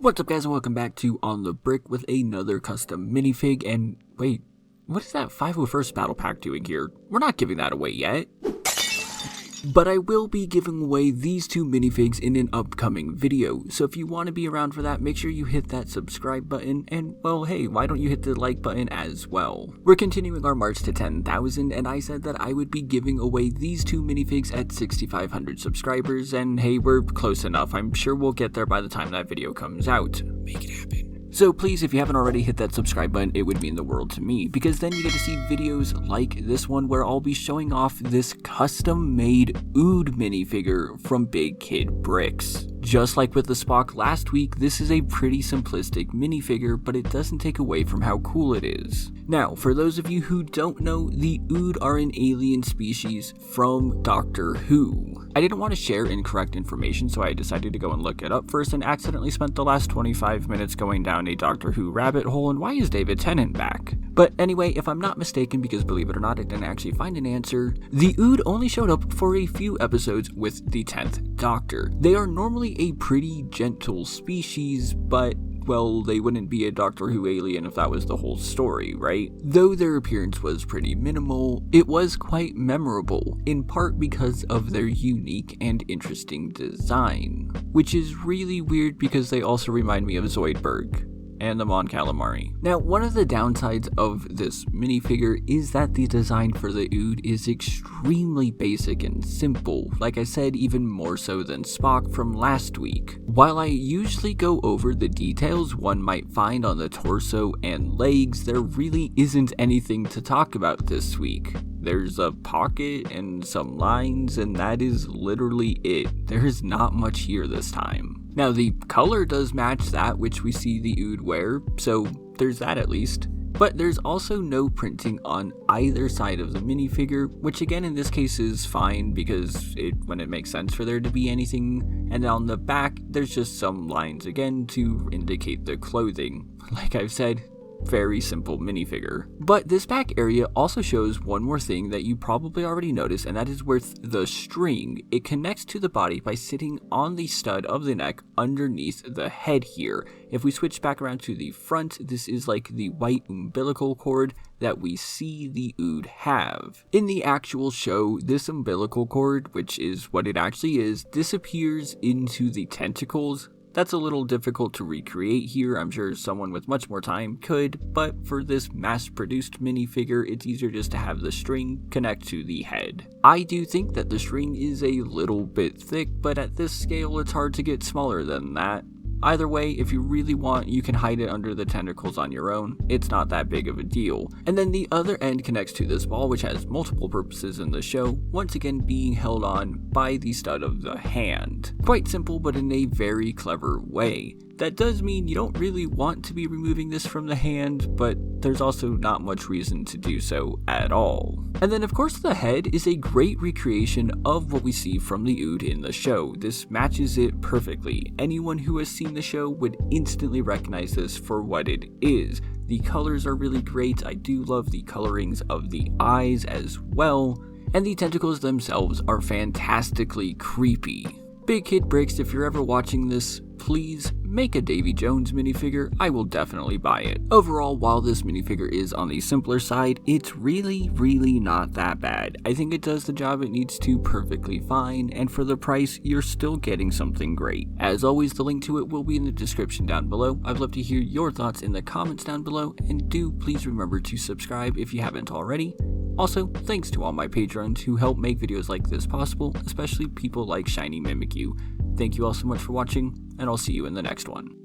What's up guys and welcome back to On the Brick with another custom minifig. And wait, what is that 501st battle pack doing here? We're not giving that away yet. But I will be giving away these two minifigs in an upcoming video, so if you want to be around for that, make sure you hit that subscribe button, and well hey, why don't you hit the like button as well. We're continuing our march to 10,000, and I said that I would be giving away these two minifigs at 6,500 subscribers, and hey, we're close enough. I'm sure we'll get there by the time that video comes out. Make it happen. So please, if you haven't already, hit that subscribe button. It would mean the world to me, because then you get to see videos like this one where I'll be showing off this custom-made OOD minifigure from Big Kid Bricks. Just like with the Spock last week, this is a pretty simplistic minifigure, but it doesn't take away from how cool it is. Now, for those of you who don't know, the OOD are an alien species from Doctor Who. I didn't want to share incorrect information, so I decided to go and look it up first and accidentally spent the last 25 minutes going down a Doctor Who rabbit hole, and why is David Tennant back? But anyway, if I'm not mistaken, because believe it or not, I didn't actually find an answer, the OOD only showed up for a few episodes with the 10th Doctor. They are normally a pretty gentle species, but well, they wouldn't be a Doctor Who alien if that was the whole story, right? Though their appearance was pretty minimal, it was quite memorable, in part because of their unique and interesting design. Which is really weird because they also remind me of Zoidberg and the Mon Calamari. Now, one of the downsides of this minifigure is that the design for the OOD is extremely basic and simple, like I said, even more so than Spock from last week. While I usually go over the details one might find on the torso and legs, there really isn't anything to talk about this week. There's a pocket and some lines, and that is literally it. There's not much here this time. Now, the color does match that which we see the OOD wear, so there's that at least. But there's also no printing on either side of the minifigure, which again in this case is fine because when it makes sense for there to be anything. And on the back, there's just some lines again to indicate the clothing. Like I've said, very simple minifigure. But this back area also shows one more thing that you probably already noticed, and that is with the string. It connects to the body by sitting on the stud of the neck underneath the head here. If we switch back around to the front, this is like the white umbilical cord that we see the OOD have. In the actual show, this umbilical cord, which is what it actually is, disappears into the tentacles. That's a little difficult to recreate here. I'm sure someone with much more time could, but for this mass-produced minifigure, it's easier just to have the string connect to the head. I do think that the string is a little bit thick, but at this scale, it's hard to get smaller than that. Either way, if you really want, you can hide it under the tentacles on your own. It's not that big of a deal. And then the other end connects to this ball, which has multiple purposes in the show, once again being held on by the stud of the hand. Quite simple, but in a very clever way. That does mean you don't really want to be removing this from the hand, but there's also not much reason to do so at all. And then of course the head is a great recreation of what we see from the OOD in the show. This matches it perfectly. Anyone who has seen the show would instantly recognize this for what it is. The colors are really great. I do love the colorings of the eyes as well, and the tentacles themselves are fantastically creepy. Big Kid Bricks, if you're ever watching this, please make a Davy Jones minifigure. I will definitely buy it. Overall, while this minifigure is on the simpler side, it's really not that bad. I think it does the job it needs to perfectly fine, and for the price, you're still getting something great. As always, the link to it will be in the description down below. I'd love to hear your thoughts in the comments down below, and do please remember to subscribe if you haven't already. Also, thanks to all my patrons who help make videos like this possible, especially people like Shiny Mimikyu. Thank you all so much for watching, and I'll see you in the next one.